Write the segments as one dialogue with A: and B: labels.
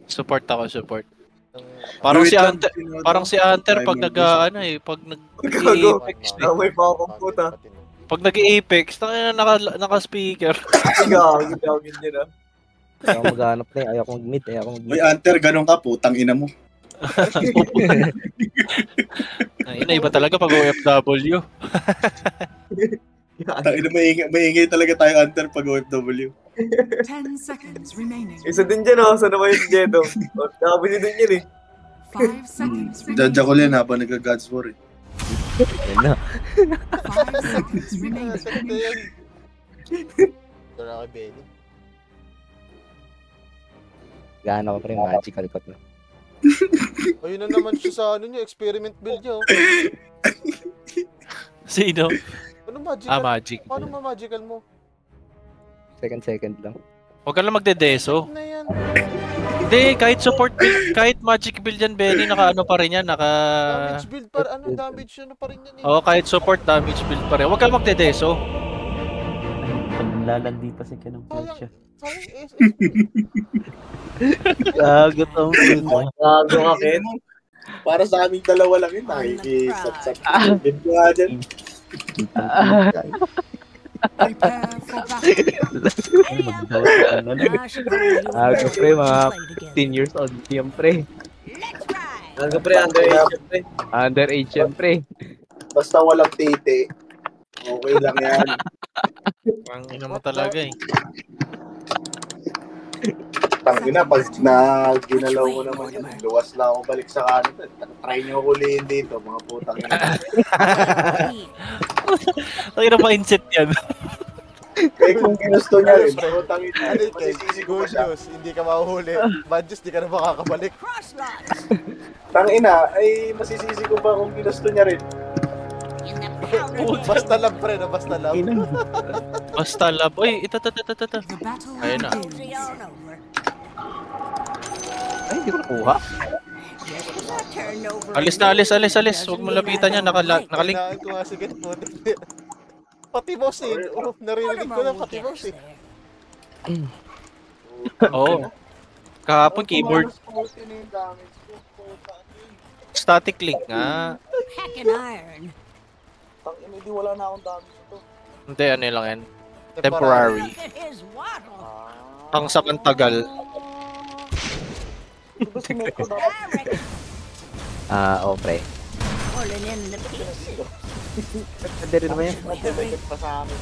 A: Support ako, support. Parang si Hunter pag pag nag-Apex.
B: May pa akong puta.
A: Pag nag-Apex, naka-speaker.
B: Gagawin niya na.
C: Ayaw mag-hanap na ayaw kong mid,
D: Uy, Hunter, ganun ka, putang ina mo.
A: Iba talaga pag OFW.
D: Maingay talaga tayo, Hunter, pag OFW.
E: 10 seconds remaining.
B: Isa din dyan, Saan naman yung Jedo? Nakabili din yan,
E: 5 seconds remaining.
D: Dadya ko yan habang nag-Gods War,
C: Ayun na.
E: 5 seconds remaining.
F: Ito na kay Benny.
C: Gana ko pa rin magical cut na.
F: Ayun na naman siya sa experiment build niya.
A: Sino?
F: Ano magical?
A: Magic.
F: Paano ma-magical mo?
C: Second lang.
A: Huwag ka lang magdedeso.
F: Ano yan?
A: Hindi, kahit support build, kahit magic build yan, Benny, naka-ano pa rin yan,
F: Damage build pa, damage pa rin yan
A: Oo, kahit support damage build pa rin. Huwag ka magdedeso.
G: Lalandi pa si Kenong Fletcher.
C: Gago tong
B: Gago ka, Ken.
D: Para sa aming dalawa lang yun, nakikisat-sat. Ganda nga dyan.
E: Prepare for battle.
C: Gago pre, mga 15 years old yan pre.
B: Gago pre, underage pre.
C: Underage yan pre.
D: Basta walang tete, okay lang yan.
A: Ang ina mo talaga
D: Tangina, pag ginalaw mo naman yun, luwas lang ako balik sa kanan. Try nyo huliin dito, mga putang ina.
A: Ang ina mindset yan.
D: Eh kung ginusto niya rin, putang ina. Masisisi ko
F: Good
D: siya.
F: news, hindi ka mahuhuli. Bad news, di ka na makakabalik.
D: Tangina, ay masisisi ko ba kung ginusto niya rin?
F: Basta lab pre na, basta lab.
A: Basta lab. Uy, ito.
E: The battle
A: Ayun na.
E: begins.
C: Ay, hindi ko nakuha.
A: Alis. Huwag mo lapitan yan, nakalink.
F: Kailangan ko nga sige po. Pati boss naririnig ko na pati boss
A: Oo. Kahapon keyboard. Static link nga.
E: Heck and iron.
D: Tangina, hindi wala na akong damage ito.
A: Hindi, ano lang yan. Temporary.
E: Look at his waddle.
A: Ang samantagal.
C: Pre.
E: Pulling in the pieces.
C: Pwede rin naman yan.
D: Nagdadagdag pa sa amin.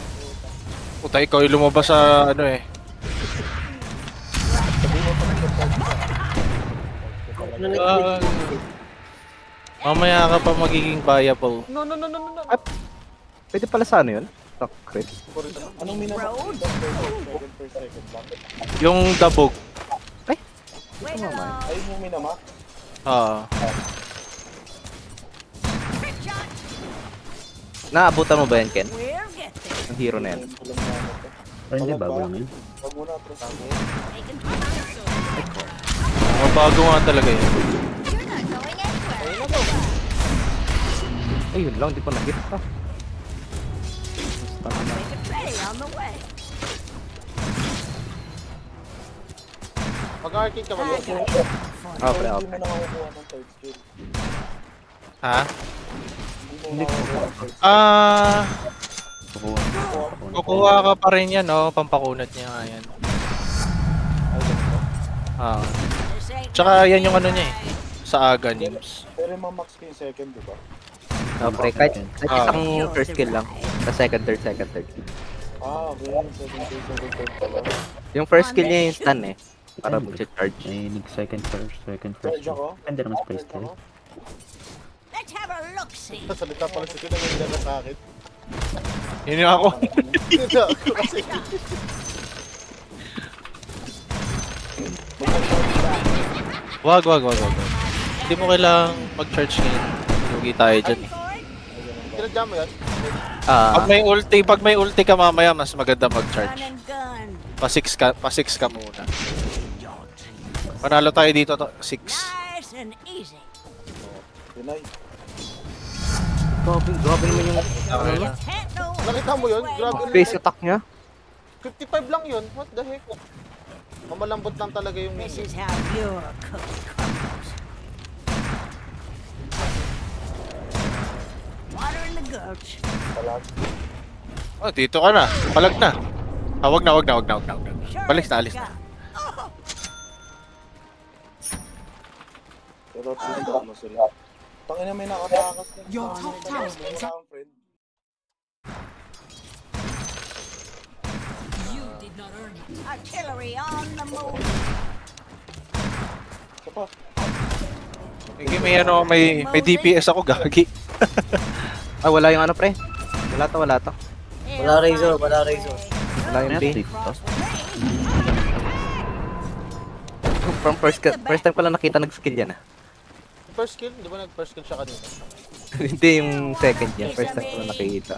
A: Puta, ikaw yung lumabas sa mamaya ka pa magiging viable.
F: No.
C: Pwede pala sa ano yun? Stock crit.
D: Anong minamap?
E: Road.
D: Second per second lang.
A: Yung dabog.
E: Wait along.
D: Ay, yung minamap?
E: Trick shot.
C: Naabutan mo ba yan, Ken?
E: We'll get there.
C: Ang hero na yan.
G: Pero hindi, bago lang yun.
D: Wag muna, tres.
E: Taking time.
A: Mga bago nga talaga yun.
E: You're not going anywhere.
C: Ayun lang, di ko na-hit pa.
E: Make it ready on the way.
F: Mag-arcade ka ba?
E: I got you.
C: Pre.
D: Hindi mo na makukuha ng third skill.
A: Ha?
D: Hindi mo na makukuha ng third skill.
A: Kukuha ka pa rin yan, pampakunat niya nga yan.
E: This ain't
A: Tsaka yan yung ano niya sa Aganims.
D: Pero ma-max ko yung second, di ba?
C: Pre, kahit isang first kill lang. Sa second, third.
D: Okay. Second pala.
C: Yung first kill niya yung stun para mag-charge.
G: May second first.
D: Charge ako?
G: Depende naman sa first kill.
E: Let's have a look-see.
F: Salita pala si Kuya nangyayari na sa akin.
A: Yun yung ako.
F: Hindi ako kasi.
A: Wag. Hindi mo kailangang mag-charge ngayon. Lugi tayo dyan.
F: Kinadya mo yan?
A: Pag may ulti ka mamaya, mas maganda mag-charge.
E: Gun and gun.
A: Pa 6 ka muna. Panalo tayo dito, 6.
E: Nice and easy.
D: Yun ay.
C: Grabe naman yung
E: Let's head no.
F: Nakita mo yun? Grabe
C: face attack niya.
F: 55 lang yun. What the heck? Mamalambot lang talaga yung
E: This
F: menu.
E: is how your cookie crumbles. Water in the gulch.
A: Oh, dito ka na. Palag na. Ah, wag na.
E: Sure
A: Balis na,
E: as
A: alis na.
E: God. Oh,
D: Pero tanda mo sila. Tangina may nakatakas na.
H: Your top tower is up.
D: Friend.
H: You did not earn it.
E: artillery on the move.
D: Isa pa.
A: Sige, may DPS ako, gagi.
C: Ay, wala yung ano, pre. Wala to.
B: Wala razor, wala razor.
C: Wala yung B.
G: Dito.
C: From first time ko lang nakita nag-skill yan, ah.
F: First kill? Di ba nag-first kill siya kanina?
C: Hindi yung second niya. First time ko lang nakikita.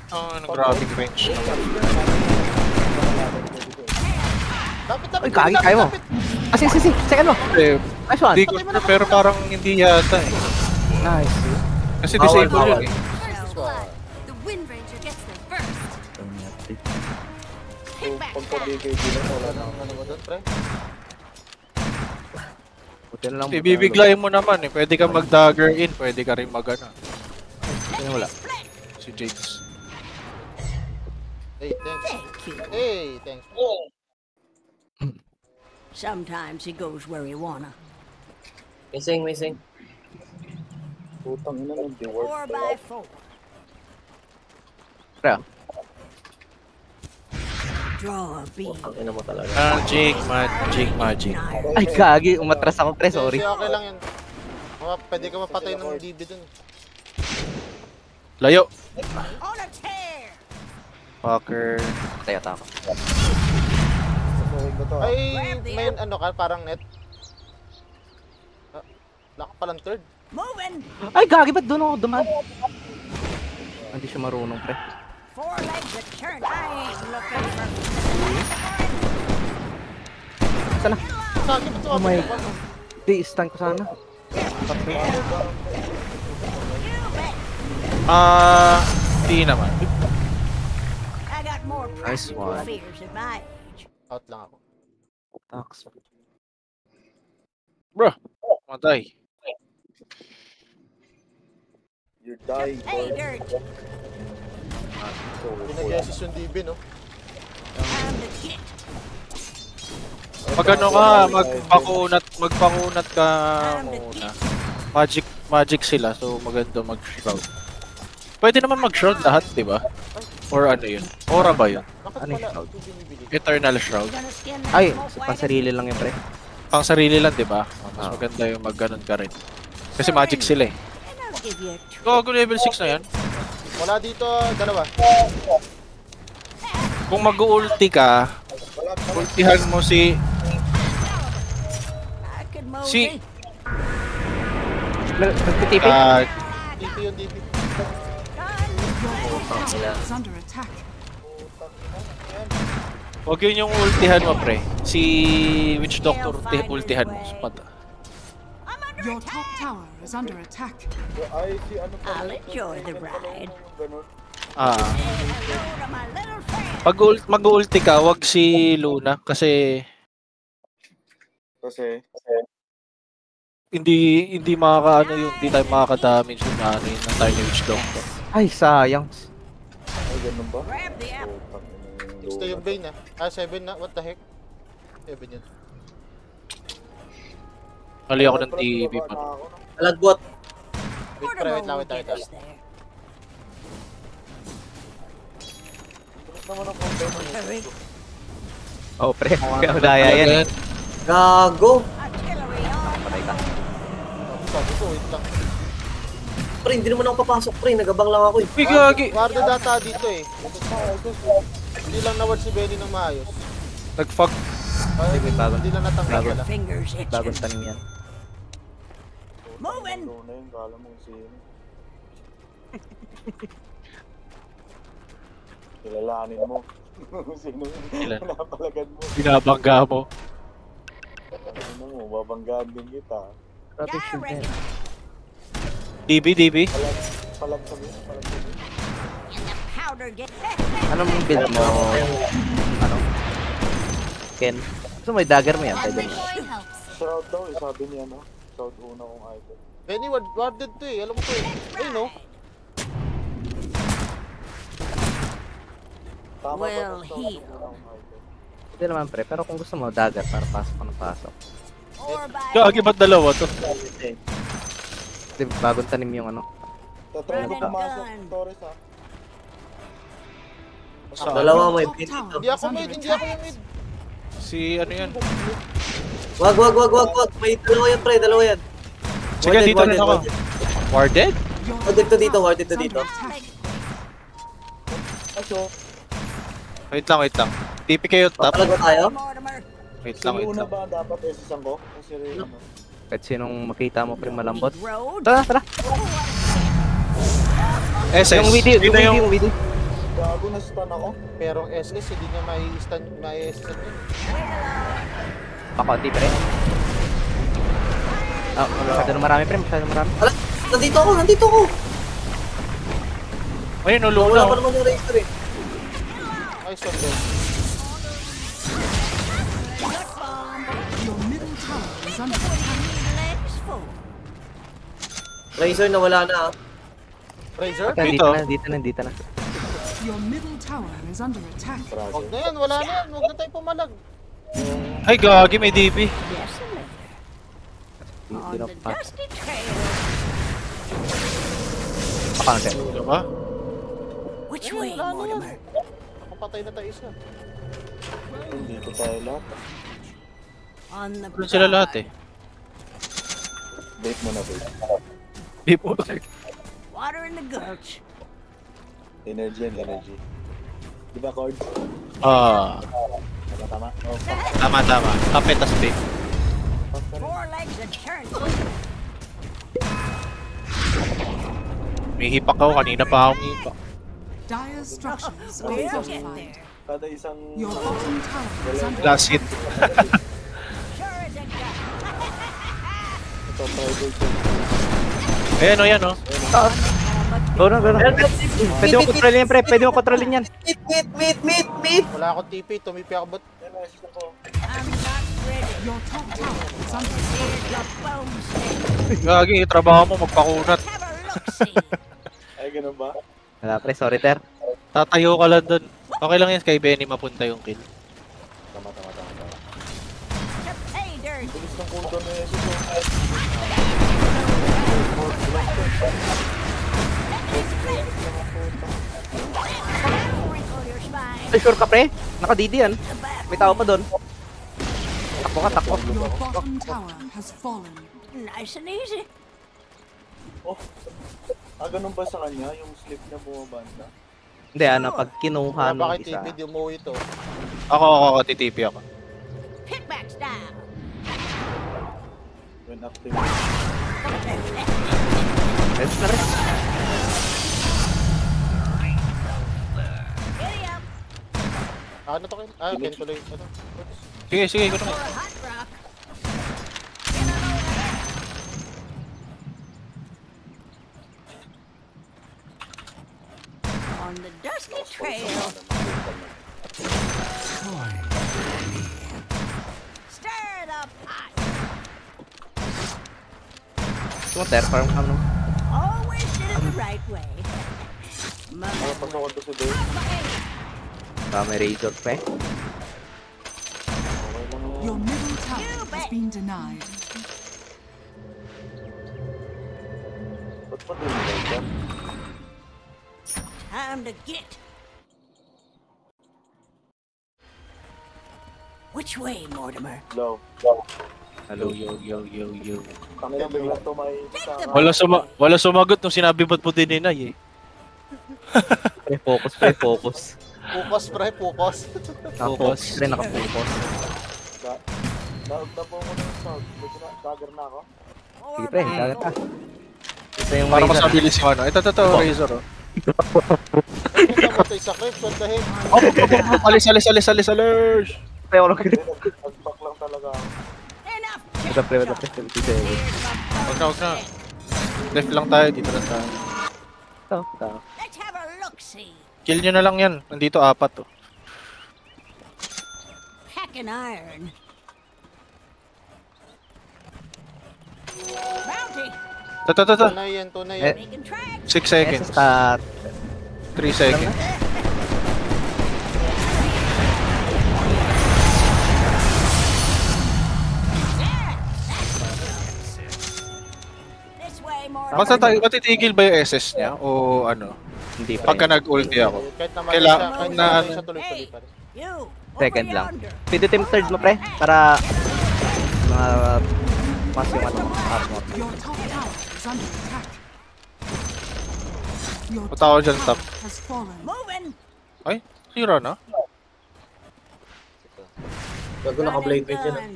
A: Oh, ano, grabbing range.
F: Lapit.
C: Uy, kagi, kaya mo. Ah, si. Second mo.
A: Eh,
C: Nice one.
A: di ko na, pero parang hindi yata eh.
C: Nice.
A: Kasi disable yun eh.
H: First blood. The Wind Ranger gets there first.
E: Hit back.
D: Pagka-BKB na wala na.
F: Ano mo doon, pre?
C: Buti na lang.
A: Ibibiglayin mo naman eh. Pwede ka mag-dagger in, pwede ka rin mag-ano.
C: Wala.
A: Si Jakes.
F: Hey, thanks.
E: Thank you.
F: Hey, thanks.
E: Sometimes he goes where he wanna.
B: Missing.
D: Putang ina ng dework.
E: 4x4.
C: Pre, ah.
E: Draw a bead.
B: Ang ina mo talaga.
A: Magic.
C: Ay, kagi. Umatras ako, pre. Sorry.
F: Okay lang yun. Pwede ka mapatay ng DB dun.
A: Layo.
E: On a tear.
A: Fucker.
C: Tayo ako.
D: Susuhin ko to.
F: Ay, may ano ka, parang net. Wala ka palang third.
E: Moving.
C: Ay, gagi. Ba't doon ako duman? Hindi siya marunong, pre.
E: 4 legs a turn. I ain't looking for.
C: Sana.
F: Sagi, ba't
C: Oh my-
F: sumapit ka?
C: Di, stun ko sana.
E: You bet.
A: Di naman.
E: I got more
C: Nice
E: practical
C: one.
E: fears at my age.
F: Out lang ako.
C: Tax.
A: Bro. Matay.
D: You die,
E: Hey,
D: boy.
E: dirt.
F: Pinag-yesis yung DB, no?
E: Time to get.
A: Pag ano ka, magpakunat ka muna. Magic sila, so maganda mag-shroud. Pwede naman mag-shroud lahat, di ba? Or ano yun? Aura ba yun?
F: Bakit
C: Ano yung
F: pala
C: shroud?
F: ito binibili?
A: Eternal Shroud.
E: Gonna skin that
C: Ay,
E: smoke
C: pang
E: wagon.
C: sarili lang yun, pre.
A: Pang sarili lang, di ba? Mas maganda yung mag-ganon ka rin. Kasi magic sila eh.
E: And I'll give you a treat.
A: Gago level 6 na yan.
F: Wala dito, dalawa.
A: Kung mag-ulti ka, ultihan mo si...
E: I could mosey.
A: Si...
C: Nagtitipid?
F: DP yung DP.
H: Is under attack.
A: Huwag yun yung ultihan mo, pre. Si Witch Doctor ultihan mo. Spot.
E: I'm under
H: Your top
E: attack.
H: tower is under attack.
D: Ay, si ano pa.
E: I'll enjoy the ride.
D: Ganun.
A: Ah.
E: Say hello to my little friend.
A: Pag mag-ulti ka, wag si Luna. Kasi
D: Kasi,
A: hindi makaka-ano yung hindi tayo makaka-damage yung ano yun ng tayo ni Witch Doctor.
C: Ay, sayang.
D: ay ganun ba?
E: Grab the apple.
D: Putang ina yung
F: 6 yung Bane, ah. 7 na. What the heck? 7 yun.
A: Mali ako ng TV pa.
B: Alagbot.
F: Wait, pre, wait lang, wait lang.
E: Get us there. Hurry.
C: Oh, pre. Kaya daya yan eh.
B: Gago.
E: Artillery on.
C: Patay ka.
F: Sabi ko, wait lang.
B: Pre, hindi naman ako papasok, pre. Nagabang lang ako eh.
A: Uy, gagi!
F: Guarda data dito eh. Hindi lang naward si Benny ng maayos.
A: Nag-fuck.
F: Ay,
C: Sige, bago.
F: hindi lang natanggal
C: Bago.
F: pala.
E: Fingers
C: Bagong
E: itching.
C: tanim yan.
E: Moving.
D: Luna yun, kala mong sino. Kilalanin mo. Sino yun?
A: Ilan?
D: Pinapalagan mo.
A: Binabangga mo.
D: Ano mo, babanggaan din kita.
C: Grabe
E: I
C: shoot yan.
E: reckon.
A: DB.
D: Palag sabi.
E: In the powder get.
C: Anong build mo? Ano? Ken. Gusto mo, dagger mo yan. Pwede
H: Every
C: mo.
H: coin helps.
D: Shroud daw eh, sabi niya no. Shroud una kong item.
F: Benny, warded to eh. Alam mo to eh. Ayun no.
D: Tama
E: Well,
D: ba? Shroud
E: heal.
D: una kong item.
C: Pwede naman pre, pero kung gusto mo, dagger para pasok ka ng pasok.
E: Or by
A: Gagi, ba't dalawa to?
C: Di ba, bagong tanim yung ano.
D: Tatry ko
E: Run and
D: pumasok,
E: gun.
D: Torres ha.
A: Saan?
B: Dalawa mo yung pin dito.
F: Hindi ako mid, hindi ako yung mid.
A: Si ano yan?
B: Wag. May dalawa yan, pre. Dalawa yan.
A: Sige, dito rin ako. Warded?
B: Warded to dito.
A: Wait lang. TP kayo top.
B: Talaga tayo?
E: Mortimer.
A: Wait
D: Sino
A: lang.
D: una ba dapat SSan ko? Kasi ano.
C: Kahit sinong makita mo pre malambot.
E: Road.
C: Tara!
A: SS.
C: Yung video,
A: Yun na
C: yung video.
D: Gago na stun ako.
F: Pero SS, hindi niya mai-stun yun.
C: Pakonti pre. Masyado marami pre, masyado marami.
B: Ala, nandito ako.
A: Ayun,
B: Wala
A: nulungaw.
B: pa naman yung Razor eh.
F: Ay, stun din.
E: Legs full.
B: Razor na wala na ah.
F: Razor?
C: Dito na.
I: Your middle tower is under attack.
F: Huwag na yan, wala na yan. Huwag na tayo pumalag.
A: Ay, gagi, may DB.
E: Desolate. On
C: Hindi na
E: the
C: pa.
E: dusty trail.
C: Pakonti.
A: Ano ba?
E: Which
F: Ayun,
E: way,
F: wala na yan.
E: Mortimer?
F: Nakapatay na tayo isa.
D: Hindi ko tayo lahat.
E: On the
A: Doon sila lahat eh.
D: Bait mo na bait.
A: Di po.
E: Water in the gulch.
D: Energy and energy. Di ba, Cord?
A: Ah,
D: Tama. Oh,
A: tama. Kapit as big.
E: 4 legs that turn.
A: May hipak ako. Kanina pa ako hipak.
I: Dire structures are
E: We'll get
I: fortified.
E: there.
D: kada isang...
I: Your bottom tower is under
A: Last hit.
E: Sure as a gun.
D: Ito, tribal check.
A: Ayan o, yan o.
C: Go na. Pwede mo kontrolin yan pre, pwede mo kontrolin yan.
B: Meet.
F: Wala akong TP, tumipi ako ba't?
D: Yan, assist ako.
E: I'm not ready.
I: Your top tower is under
E: Here's the boomstick.
A: Gagi, trabaho mo magpakunat.
E: Have a look-see.
D: Ay, ganun ba?
C: Wala pre, sorry ter.
A: Tatayo ka lang dun. Okay lang yan kay Benny mapunta yung kill.
D: Tama.
E: Hey, dirt.
D: Bilis ng cooldown na assist.
E: Wrinkle your spine.
C: Ay, sure ka pre? Naka-DD yan.
E: The back.
C: May tao pa doon. Takbo.
I: your bottom tower has fallen.
E: Nice and easy.
D: Oh, ganun ba sa kanya? Yung slip na bumabanda?
C: Hindi, pag kinuha
F: Wala
C: nung
F: ba kay
C: isa.
F: TP, di umuwi ito.
A: Ako, titipi ako.
E: Kickback style.
D: When active.
C: Rest na rin.
E: Giddy up
F: Ano to kayo? Ken tuloy. Ano?
A: Sige, ikaw
E: for
A: naman.
E: a hot rock. On the dusty trail. Stir the pot.
C: Gusto mo ter, parang ano.
E: Always did it the right way.
D: Ano, pasok ko to si Dave.
C: May razor pre.
D: Okay lang yan.
I: Your middle tower has been denied.
D: Ba't pa din nila?
E: Time to get. Which way, Mortimer?
D: Low.
C: Hello.
A: Yo.
D: Tangin na biglang tumay sa...
A: Wala sumagot nung sinabi ba't mo din eh.
C: Pre, focus.
F: Focus, pre, focus.
C: Naka-focus pre, naka-focus.
D: Daog na po mo ng sound. Dagger na ako.
C: Sige pre, dagat ka. Ito yung
A: Para mas
C: razor.
A: mabilis yung ano. Ito, Razor oh.
F: Kung namatay sa clips, what the heck?
A: Alis.
C: Pre, wala ka.
D: Nagpak lang talaga ako.
E: Enough.
C: Wala pre. 77.
A: Huwag na. Left lang tayo, dito lang tayo.
C: Ito.
E: Let's have a look-see.
A: Kill nyo na lang yan. Nandito 4 oh.
E: Pack Picking iron. Bounty.
A: Ta.
F: Tunay yan, tunay
C: Eh.
F: yan.
E: Making tracks.
A: 6 seconds.
C: Start.
A: 3 seconds.
E: This way, Mortimer.
A: Matitigil ba yung SS niya? O ano?
C: Hindi pa
A: Pagka
C: rin.
A: nag-ulti ako.
F: Kahit naman
A: Kailangan-
F: kahit
A: na-
F: naman siya tuloy-tuloy pa rin.
E: You.
C: Second
E: over
C: lang.
E: yonder.
C: Pwede team third mo, pre. Para mas yung ano, armor.
I: Your top tower is under attack. Your
A: Punta ako dyan, top.
I: has fallen.
E: Moving.
A: Ay, sira na.
B: Bago naka-blade mate yan.
E: Gun.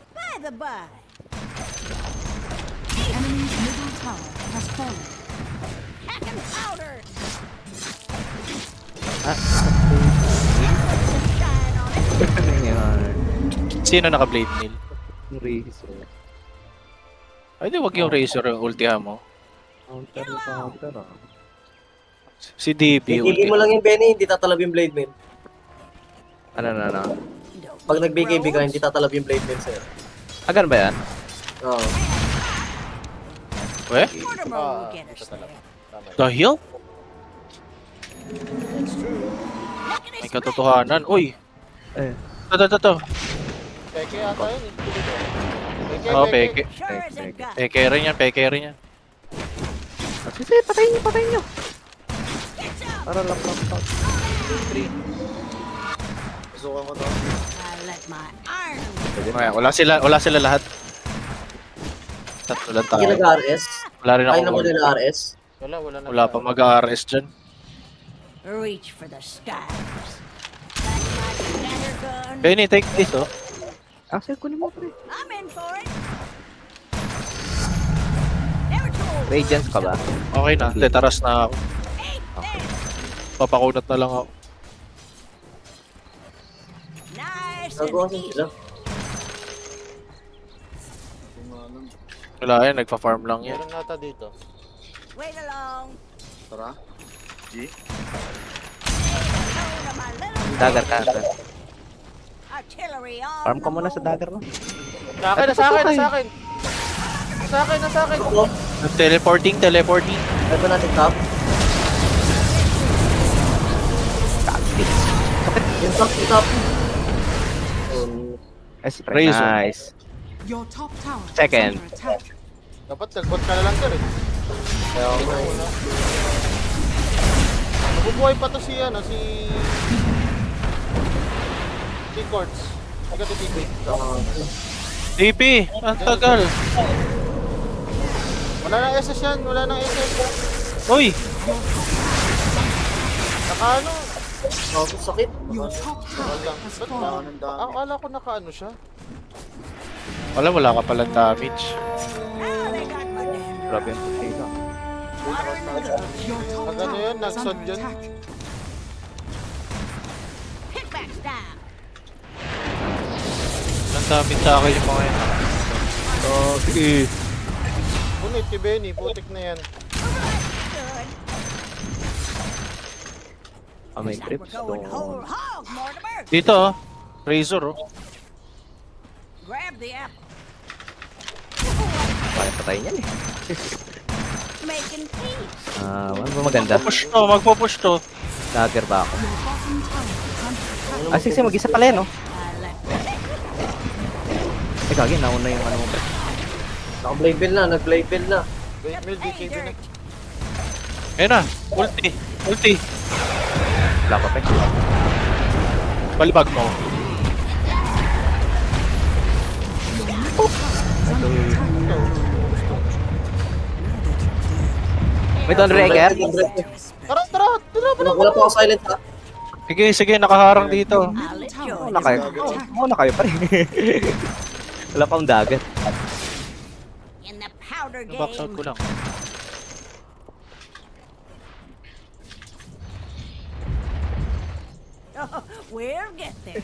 E: By the by.
I: The enemy's middle tower has fallen.
E: Hack and powder. Shine on it.
C: Yan.
A: Sino naka-blade mill?
C: Yung Razor.
A: Ay, di wag yung Razor yung ultihan mo.
C: Counter.
A: Si DP
B: Bigay mo lang yung Benny, hindi tatalab yung blade mate.
C: Ano.
B: Pag nag-BKB ka, hindi tatalab yung blade mate sa'yo.
C: Ganun ba yan?
B: Oo.
A: Eh?
E: Mortimer will get us there.
A: The heal?
F: That's true.
A: May katotohanan. Uy!
C: Eh.
A: Ito.
F: Peke yata yun. Peke,
A: Oo, peke.
E: Sure as a gun.
A: Peke rin yan.
C: Sige, patayin nyo.
E: Get up.
C: Para lang.
B: Susukan ko to.
E: I let my iron.
A: Okay, wala sila lahat. Tatlo lang tayo.
B: Hindi nag-RS.
A: Wala rin
B: Ay
A: ako.
B: naman nila RS.
F: Wala
A: Wala pa mag-RS dyan.
E: Reach for the stars. That's my standard gun.
A: Benny, take this, oh.
C: Axel, kunin mo, pre.
E: I'm in for it. Never told.
C: Radiance ka ba?
A: Okay na. Tetaras na ako.
E: Ain't there.
A: Papakunat na lang ako.
E: Nice
B: Nagawa
E: and
B: sila.
E: easy.
A: Wala yan, nagpa-farm lang yan.
F: Meron nata dito.
E: Wait along.
D: Tara. G.
E: Load of my little
C: Dagger ka.
E: artillery on
C: Farm ka
E: the
C: muna sa
E: move.
C: dagger mo.
F: Sa akin.
B: Ako,
A: Teleporting.
B: try ba natin top? Yung top.
A: Razor.
C: Nice.
I: Your top tower
C: Second.
I: is under attack.
F: Dapat nagbot ka na lang sir eh.
B: Kaya ako nga eh.
F: Nabubuhay pa to si Quartz. Ikaw to TP.
A: DP! Ang tagal!
F: Wala nang SS yan.
A: Uy!
F: Nakaano?
B: Ako, sakit.
I: Your top tower has fallen.
F: Akala ko nakaano siya.
A: Wala ka palang damage.
E: Now they got my damn
C: Grabe yung potato.
I: Your top
F: Ano
I: tower
F: yan?
I: is
F: Nagsod
I: under
F: yan?
I: attack.
E: Kickbacks down.
A: Ang damage sa akin yung mga yan. Okay.
F: Punit kay Benny. Putik na yan.
E: Good.
C: May
E: Looks like
C: trips.
E: we're going whole hog, Mortimer.
A: Dito, oh. Razor, oh.
E: Grab the apple.
C: Kaya patayin yan eh.
E: Making peace.
C: Ano ba maganda?
A: Magpo-push to.
C: Dagger ba ako?
I: Your bottom tower is under
C: Sige, mag-isa pala yan, no?
E: I let
C: Eh, kagi, nauna yung ano mo, pre.
B: Naka-blade bill na, nag-blade bill na.
F: Wait, Mil, DKB na.
A: Ayun na, ulti.
C: Wala pa, pre.
A: Balibag mo.
C: May Dawn Breaker?
F: Tara!
B: Wala pa ako silent ha.
A: Sige, nakaharang dito.
E: I'll let you
C: Wala kayo. Wala kayo pa rin. Wala pa akong dagger.
E: in the powder
A: Backside
E: game.
A: ko lang.
E: Oh, we'll get there.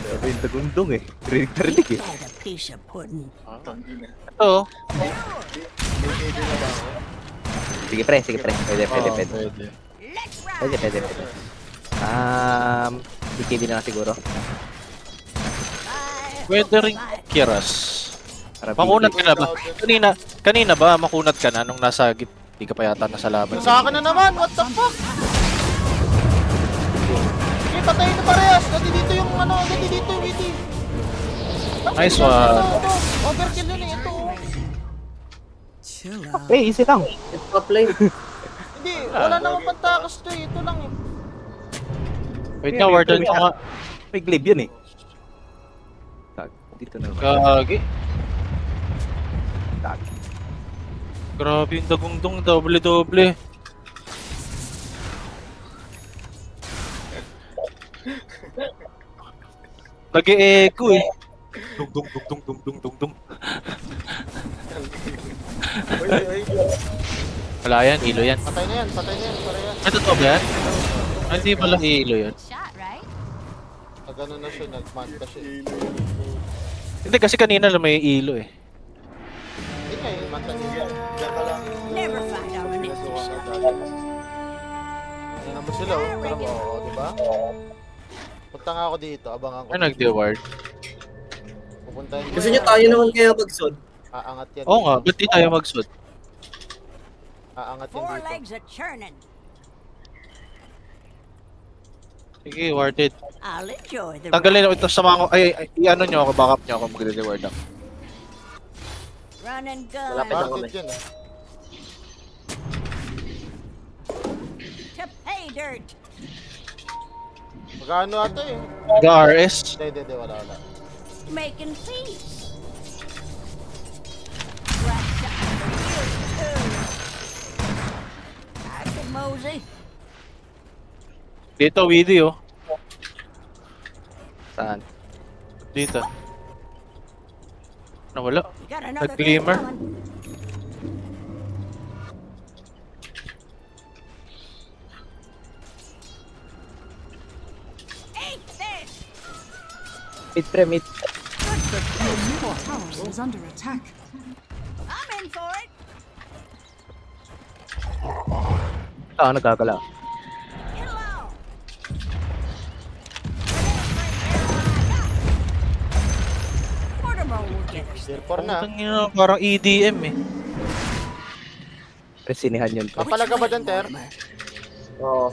C: Sabi yung tagundong eh. Rinig eh.
E: That's a piece of pudding.
A: Ito, oh.
C: Sige pre. Pwede.
E: Let
C: Pwede. BKB na lang siguro.
A: Pwede rin Kiras.
C: Para
A: Makunat
C: BKB.
A: ka na ba? Kanina ba makunat ka na nung nasa di ka pa yata nasa laban?
F: Sa akin na naman, what the fuck? Okay, patayin na parehas. Dati dito yung ano, dati dito yung witty.
A: Nice one.
F: Overkill yun eh, ito.
I: Chill out.
C: Easy lang.
B: Top lane.
F: Hindi, wala namang pantakas to eh. Ito lang eh.
A: Wait nga, Warden ka nga.
C: May glaive yun eh. Dito na.
A: Gagi.
C: Gagi.
A: Grabe yung dagundong, doble-doble. Nag-e-echo eh. Dung. Wala yan, ilo yan.
F: Patay na yan, parehas.
A: Ay, totoo ba yan? Ay, hindi pala ilo yan.
H: Shot, right?
F: Nagano na siya, nagmanta siya.
A: Hindi, kasi kanina lang may ilo eh.
F: Hindi nga yung manta niya.
E: Never find out an empty shot.
F: Ano naman sila oh. Pero oo, diba? Punta nga ako dito, abangan ko.
A: Ay, nag-deward.
F: Pupuntahin ko.
B: Gusto nyo tayo naman kaya magsod?
F: Aangat yan.
A: Oo nga, ba't di tayo mag-shoot?
F: Aangat yan
E: Four
F: dito.
E: legs a churning.
A: Sige, worth it.
E: I'll enjoy the
A: Tanggalin ito sa mga... Ay, i-ano nyo ako, backup nyo ako, magre-reward ako.
E: run and gun.
B: Malapit ako.
F: Partit yan ah.
E: To pay dirt.
F: Magkano ata eh?
A: Ga-RS.
F: Hindi, wala.
E: Making peace. Right shot for you too. I can mosey.
A: Dito, Weedy oh.
C: Saan?
A: Dito. Nawala.
E: Got another
A: Nag-glimmer.
E: thing coming. Eat this.
C: Mid.
I: Your middle tower is under attack.
E: I'm in for it.
C: Nagkakala.
E: Get along. Mortimer will get us.
F: Tier 4 na.
A: Putang ina, parang EDM eh.
C: Presinihan yun.
F: Kapalaga ba dyan, Ter?
B: Oo.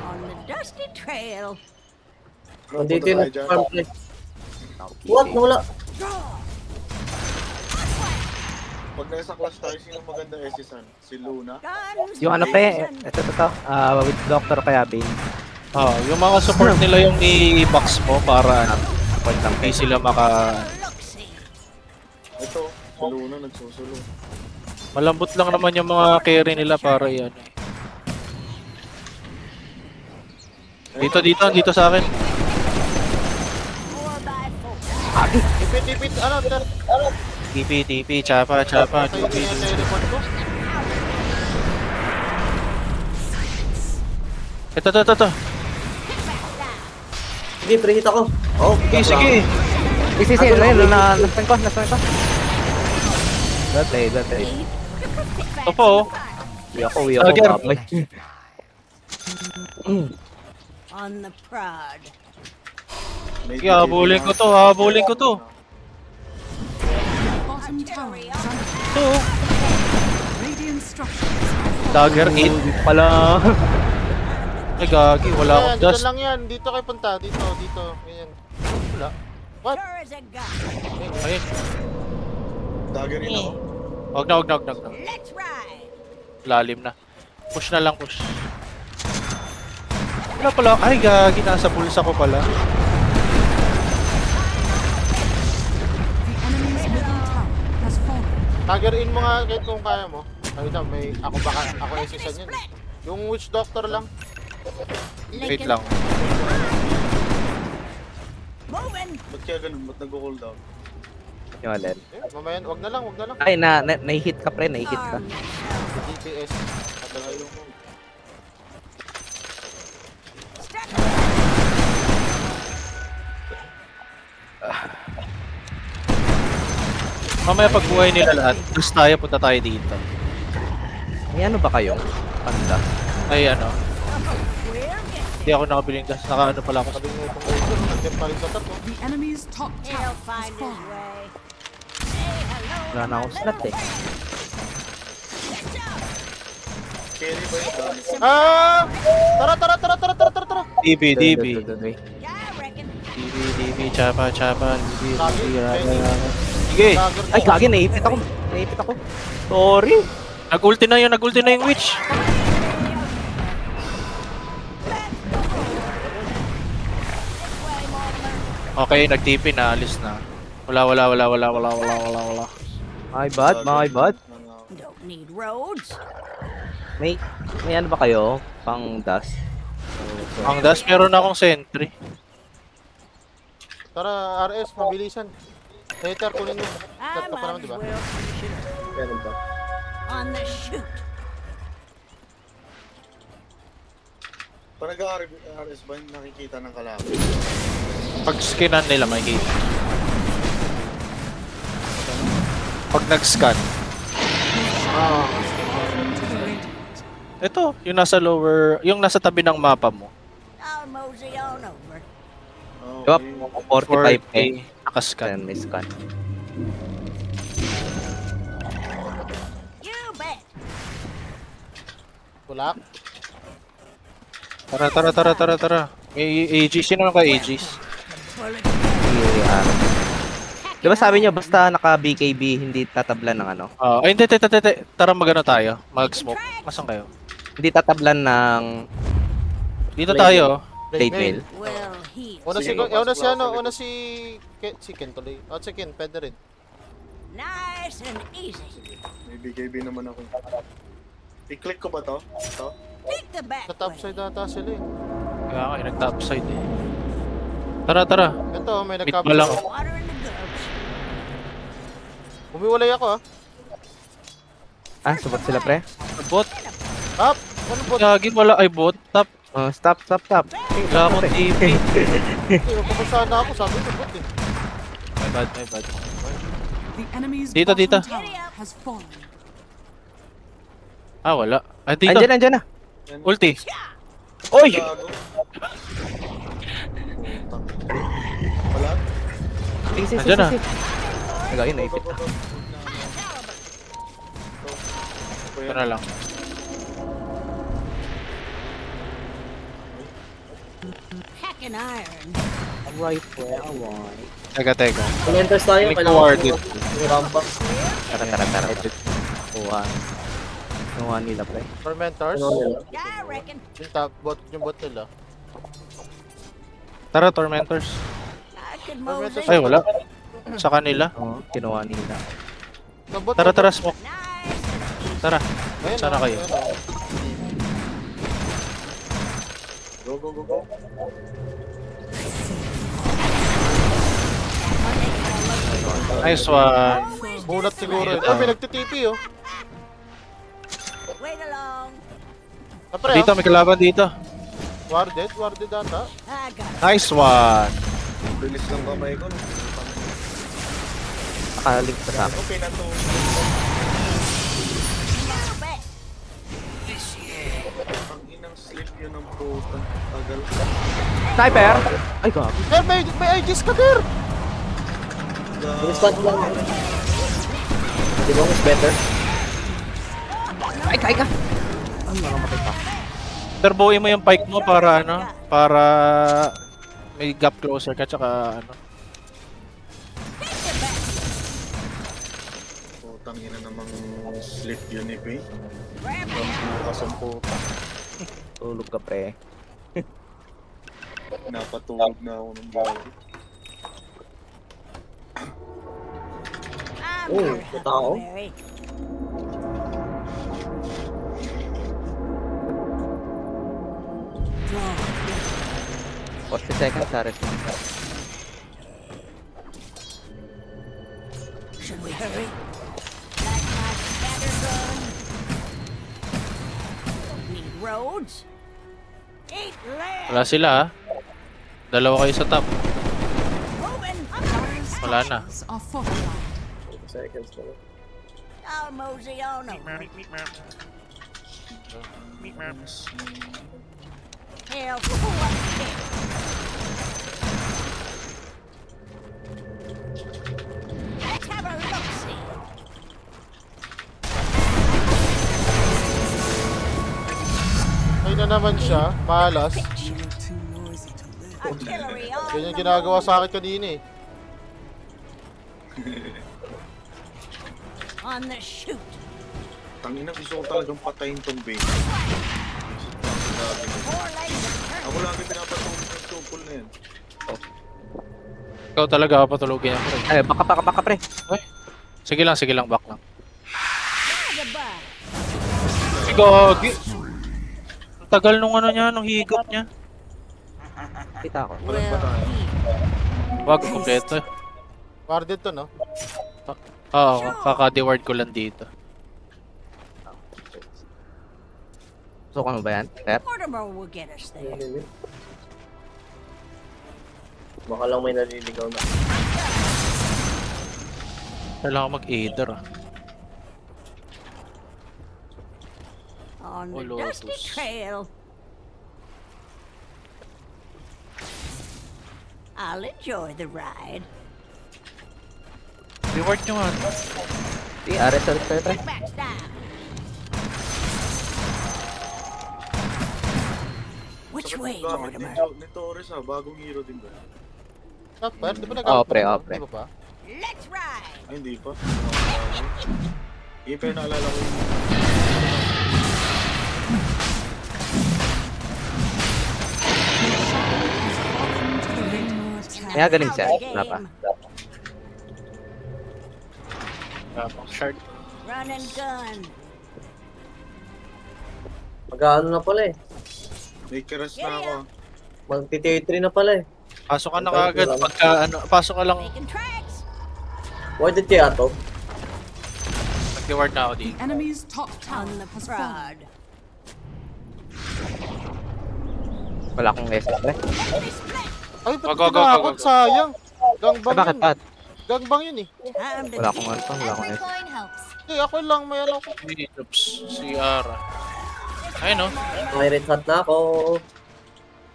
E: On the dusty trail.
B: Nandito yung farm play. What? Nawala.
D: Pag nasa class tayo, sino maganda SSan? Si Luna?
E: Guns
C: Yung ano pre, ito. With Doctor kaya Bane.
A: Yung mga support nila yung i-box mo para
C: Support lang
A: hindi sila maka...
E: Look-see.
D: Ito, si Luna nagsusulo.
A: Malambot lang naman yung mga carry nila para yan eh. Dito sa akin.
E: 4x4.
F: Tipit, ano, Ter?
A: TP, chapa,
F: Tayo
A: TP.
F: niya teleport ko.
A: Ito.
B: Sige, pre-hit ako. Oh,
A: Sige.
C: Sige, nasan ko. Dati.
A: Ito po.
C: Uwi ako,
A: Dagger.
C: babay.
E: On the prod.
A: Sige, habulin ko to.
I: Bottom tower is under
A: Ito.
I: Radiant structures.
A: Dagger 8 pala. Ay, gagi. Wala akong
F: Dito
A: dust.
F: lang yan. Dito kayo punta. Dito. Ganyan. Wala. What?
E: Sure as a gun.
A: Ayun.
D: Dagger rin ako.
A: Wag na.
E: Let's ride.
A: Lalim na. Push na lang. Wala pala. Ay, gagi. Nasa pulsa ko pala.
I: The enemy's middle tower has fallen.
F: Tagger in mo nga kahit kung kaya mo. Ayun na, ako SSan yun. Yung witch doctor lang.
A: Wait lang.
E: Moving.
D: Ba't kaya ganun? Ba't nag-cool down?
C: Yung alin.
F: Mamaya, wag na lang.
C: Ay, nahihit ka pre, nahihit ka.
F: DPS. Patalayo mo.
A: Mamaya pag buhay nila lahat, tapos punta tayo dito.
C: May ano ba kayo? Panda.
A: Ay ano,
E: We're getting
A: hindi ako nakabiling gas. Naka ano pala ako.
F: Sabi nga itong Ranger, nandiyan pa rin sa top.
I: The enemy's top
E: He'll
I: tower
E: find
I: has
E: his
I: fallen.
E: way. Say hello.
C: Wala na akong slot eh.
D: Carry ba yung dami?
F: Ah! Tara!
A: DB, DB.
E: Yeah, I reckon.
A: DB, chapa, DB,
F: Lagi,
A: Sige!
F: Lager
C: Ay, gagi, naipit ako. Naipit ako. Sorry.
A: Nag-ulti na yung witch. Okay, nag-TP na, alis na. Wala.
C: My bad.
E: Don't need roads.
C: May ano ba kayo? Pang dust?
A: Ang das, meron na akong sentry.
F: Tara, RS, mabilisan. Hater, kunin mo. Cut
E: I
F: ka pa naman,
E: might
F: di ba?
E: as well finish it
B: Meron ba?
E: on the shoot.
D: Pag nag-RS ba yung nakikita ng kalaban?
A: Pag skinan nila, makikita. Pag nag-scan. Ito, yung nasa lower, yung nasa tabi ng mapa mo.
E: I'll mosey on over.
C: Diba?
D: Okay.
C: 45k.
A: Nakascan.
C: Then may scan.
E: You bet.
F: Kulak.
A: Tara. May Aegis. Sino naman ka Aegis?
C: Diba sabi niyo basta naka BKB hindi tatablan ng ano?
A: Ay, hindi. Tara magano tayo. Mag-smoke. Masan kayo?
C: Hindi tatablan ng
A: Dito tayo.
C: blade mail.
E: Well, he.
F: Una si Ken tuloy. Si Ken, pwede rin.
E: Nice and easy.
D: May BKB naman ako. I-click ko ba to? Ito?
E: Take the back
F: Sa top side
E: way.
F: ata sila eh.
A: Kaya ako, nag-topside eh. Tara.
F: Ito, may
A: Mid
F: nagkabot.
A: pa lang.
E: Water in the gulch.
F: Umiwalay ako ah.
C: Ah, subot sila pre.
A: Bot.
F: Up! Ano po?
A: Gagi, wala ay bot. Top.
C: Stop.
A: Wala akong TP.
F: Pupunsahan na ako, sabi ko bot eh.
A: My bad.
I: The enemy's
A: Dito.
I: bottom tower has fallen.
A: Ah, wala. Ay, dito.
C: Andyan na.
A: Ulti. Oy!
D: Gago. Wala?
C: Si.
A: Andyan na.
C: Nagawin, naipit na.
A: Ito na lang.
E: Hacking iron.
B: Right where I want.
A: Teka.
B: Enters tayo.
A: Link
B: Kailangan
A: forwarded.
B: may rampa.
C: Tara. Kuha nila pre.
F: Fermenters.
E: Yeah, I reckon.
F: Yung bot nila.
A: Tara, Tormentors.
E: I could mosey.
A: Ay, wala. Sa kanila.
C: Kinuha nila.
A: Tara, smoke.
E: Nice and easy.
A: Tara.
F: Ayun,
A: Sana kayo.
F: ayun, oh.
D: Go.
A: Nice one.
F: Bulat siguro yun. May nagtitipi oh.
E: Wait along.
F: Napre
A: Dito, may kalaban dito.
F: Warded ata.
E: I got it.
A: Nice one.
D: Bilis ng kamay ko.
C: Nakalink pa sa akin.
D: Okay na to.
E: You bet.
D: Ang inang slip yun ng puta. Tagal.
C: Sniper! Ay, gabi.
F: May Aegis ka there!
B: Respond lang. Di ba mas better?
C: Ay, ka! Ang mga matay pa.
A: Turboin mo yung pike mo para ano, para may gap closer ka tsaka ano.
D: Putang ina namang slip yun eh, Pay.
E: Grab me now.
D: Kasampo.
C: Tulog ka pre.
D: Napatulog na ako ng bago.
E: I'm
B: Oh,
E: your
B: may tao.
E: Huckleberry.
C: 40 seconds, Ares.
E: Should we hurry? Like my scatter gun. Need roads. Eat land.
A: Wala sila ha. Dalawa kayo sa top.
E: Moving.
A: Wala na.
I: Structures are fortified.
B: Seconds na.
E: I'll mosey on over. Hell, what shit? Let's have a look-see.
F: Ay na naman siya, malas.
E: Artillery on
F: Ganyan
E: the
F: ginagawa
E: move.
F: sa akin kanina eh.
E: On the shoot.
D: Tangina, gusto ko talagang patayin tong Bane.
E: Four legs of turn.
D: Ako lagi pinapatong ng tupol na yan.
A: Ikaw talaga patulogin yan, pre.
C: Ay, baka pre.
A: Sige lang, back lang.
E: Vagabond.
A: Ay, gagi. Ang tagal nung ano niya, nung higop niya.
C: Kita ko.
E: Well, here.
A: Wag, kompleto.
F: Warded to, no?
A: Oo, kaka-deward ko lang dito.
C: Sukan mo ba yan? Ter?
E: Mortimer will get us there.
B: Baka lang may naliligaw na.
A: Kailangan mag-aider ah.
E: On the
A: Oh,
E: dusty
A: Lotus.
E: trail. I'll enjoy the ride.
A: Reward nyo nga.
C: Di, ares tayo pre.
E: Back down. Which way, Mortimer?
D: Ni Torres bagong hero din ba?
F: Not bad, di ba
C: Oo, pre, oo, pre.
F: Di ba pa?
E: Let's ride.
D: Ay, hindi pa. Pero naalala ko yung...
C: Kaya galing siya.
E: Now the
C: Wala pa.
E: game.
A: Pang shard.
E: Run and gun.
B: Mag-ano na pala eh.
D: May keras na ako.
B: Magti-T3 na pala eh.
A: Pasok ka na kagad pagka ano, pasok ka lang.
E: Making tracks.
B: Why did kaya to?
A: Nag-reward na ako
I: The
A: dito.
I: enemy's top tower
E: On the
I: has fallen.
E: prod.
C: Wala akong S pre.
F: Ay, ba't
A: Go.
F: tinakot? Sayang.
C: Ay,
F: Gangbang
C: bakit
F: yun.
C: Pat?
F: Gangbang yun eh.
E: Time to
C: Wala akong ano pa, wala akong S.
H: Coin helps.
F: Hindi, ako lang may ano ko.
A: Oops, si Ara. Ayun oh.
B: May red hat na ako.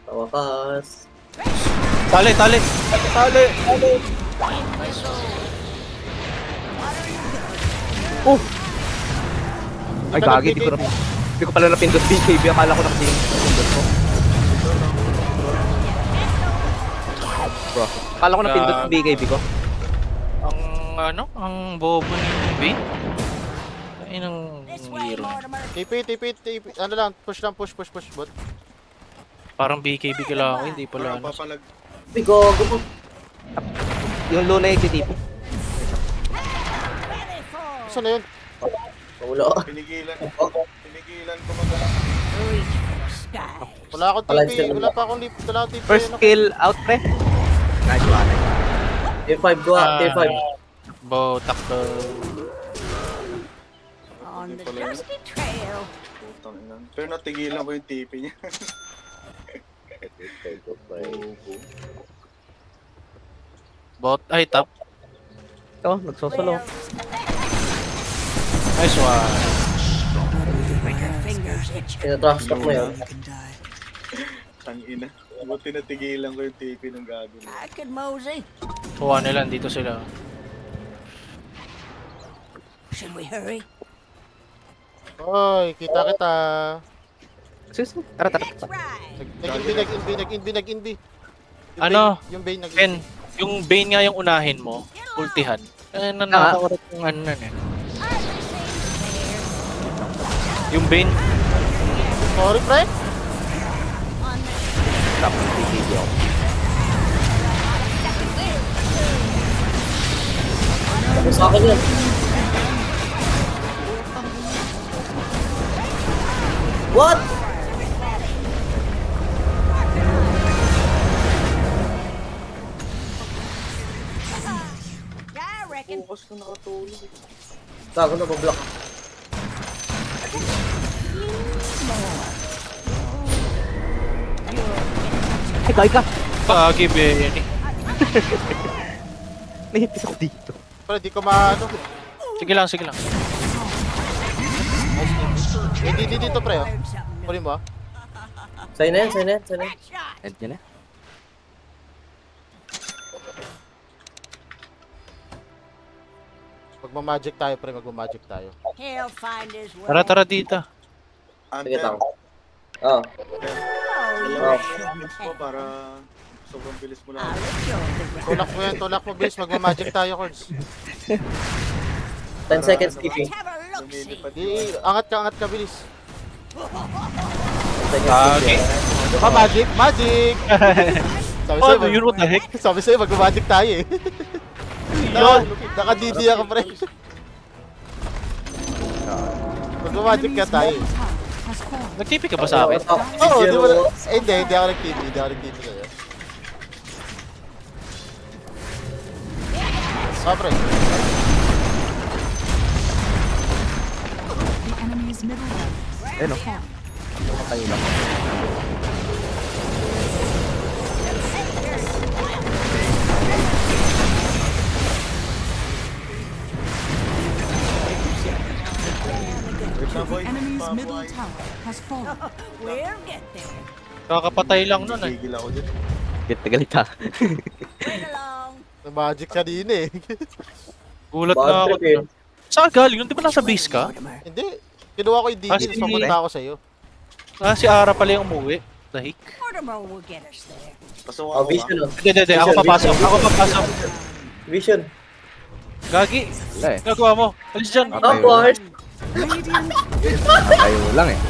B: Sa wakas.
A: Tali!
C: Ay, gagi, di ko pala napindot BKB. Akala ko napindot ko. Bro, akala ko napindot BKB ko.
A: Ang bobo ni Bane. Ayun ang
E: this way,
A: hero.
F: Oh.
E: Mortimer.
F: TP. Ano lang, push bot.
A: Parang BKB kailangan ko, hindi pala
D: Wala
A: ano.
D: papalag.
B: Uy, gogo po.
C: Yung Luna XTP.
E: Ready for.
F: Saan na yun?
B: Wala.
D: Pinigilan ko magalang.
E: Reach for the sky.
F: Wala akong
B: Alive
F: TP.
B: sila.
F: Wala pa akong TP.
C: First kill out pre. Nice one.
B: T5 go ah, T5.
A: Botak to.
E: On the dusty trail.
D: Putang ina. Pero natigilan ko yung TP niya.
A: Bot, ay top.
C: Ito, nagsosolo.
A: Nice one.
E: Fingers itch.
B: Tinatrash talk mo yun.
D: Tangina. Buti natigilan ko yung TP ng gago.
E: I could mosey.
A: Kuha nila, dito sila.
E: Should we hurry?
F: Oy, kita.
C: Sus, tara.
E: Let's ride.
F: Nag-inbi.
A: Ano?
F: Yung Bane nag
A: Ben, yung Bane nga yung unahin mo, ultihan. Nanakakurat yung ano nun eh.
E: Hardly seems fair.
A: Yung Bane,
F: Sorry, pre.
E: On the
C: Stop ng BKB ako.
B: Sa akin yan. What?
E: I reckon.
D: Bukas ko nakatulog.
B: Gago na ba-block.
C: Ay, gagi ka!
A: Pagi Ben.
C: Nahipis ako dito.
F: Pre, di ko maano.
A: Sige lang.
F: Hindi dito pre oh. Kunin mo ah.
B: Sa'yo na yan, sa'yo na yan, sa'yo na yan.
C: End nyo na.
F: Magmamagic tayo pre, magmamagic tayo.
E: He'll find his way.
A: Tara dito.
B: Sige,
D: Hunter,
B: tao. Oo.
E: Oh,
D: mo para sobrang bilis mo lang.
E: I'll show the rest.
F: Tulak mo bilis, magmamagic tayo, Cords.
B: 10 seconds, Kipi.
E: Let's have a look-see.
D: Lumilipad
F: Di, angat ka bilis.
B: 10 seconds,
A: Okay.
B: Kipi.
F: Magic! Magic! Sabi
A: Oh,
F: sa'yo,
A: yun what the heck?
F: sabi sa'yo, magmamagic tayo eh. Naka-DD ako pre. Magmamagic ka tayo eh.
I: Has fallen.
A: Nag-TP ka ba sa akin?
F: Oo, di ba? Hindi ako nag-TV, hindi ako nag-TV sa'yo. Pre.
I: The enemy's middle barracks
C: Ayun o.
I: has fallen.
C: Patay lang.
I: The enemy's middle tower has fallen.
E: We'll get there.
A: Kakapatay lang nun eh.
D: Gigil ako dyan.
C: Galit ha.
E: Right along.
F: Magic siya din eh.
A: Gulat
B: Bad
A: na ako.
B: trip eh.
A: Saan galing yun? Di ba nasa base ka?
F: Hindi. Kinuha ko yung DD,
A: Ah,
F: tapos
A: si-
F: papunta ako sa'yo.
A: Ah, si Ara pala yung umuwi. Dahik.
E: Mortimer will get us there.
D: Pasok
B: Oh,
D: ako
B: vision, oh.
A: Hindi. Ako papasok. Ako papasok.
B: Vision.
A: Gagi.
C: Wala eh.
A: Gagawa mo. Alis dyan.
C: Okay.
B: Oh, board.
I: Radiant
C: Kayo lang eh.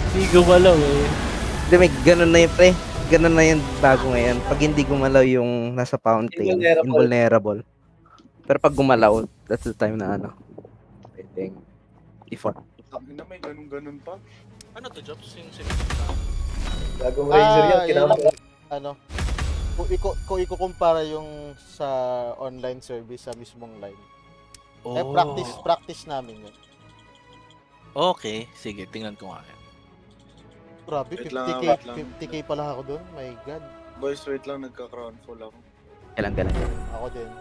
A: Hindi gumalaw eh.
C: Hindi, may ganun na yun, pre. Ganun na yun bago ngayon. Pag hindi gumalaw yung nasa fountain, invulnerable. Pero pag gumalaw, that's the time na ano. Pwedeng i-fort.
D: Sabi na may ganun-ganun pa.
A: Ano to, Jobs? Yung
B: Gagong Razer yan, kinama.
F: Ano? Kung ikukumpara yung sa online service sa mismong line. Eh, practice namin yun.
A: Okay. Sige, tingnan ko nga yan.
F: Grabe,
D: Wait lang,
F: 50k,
D: wait lang.
F: 50k pala ako doon. My God.
D: Boys, wait lang, nagka-crown full ako.
C: Kailan.
F: Ako din.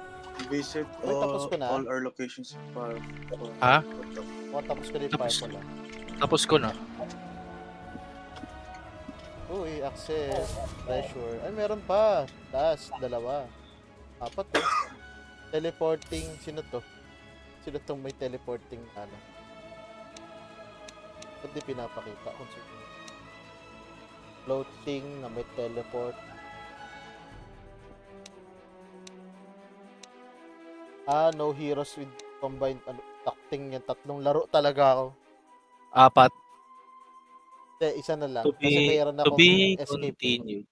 D: Visit
F: Wait, tapos ko na.
D: all our locations para...
A: Ha?
F: Tapos ko din
A: Tapos.
F: fire pala.
A: Tapos ko na.
F: Uy, access, pressure. Ay, meron pa. Taas, 2. 4 eh. Teleporting, sino to? Sino tong may teleporting ano? Ba't di pinapakita? Kung sino. Floating na may teleport. No heroes with combined ano, tacting yan. 3 laro talaga ako.
A: 4.
F: Hindi, isa na lang.
A: To
F: Kasi
A: be,
F: mayroon
A: to
F: akong
A: be
F: escape.
A: continued.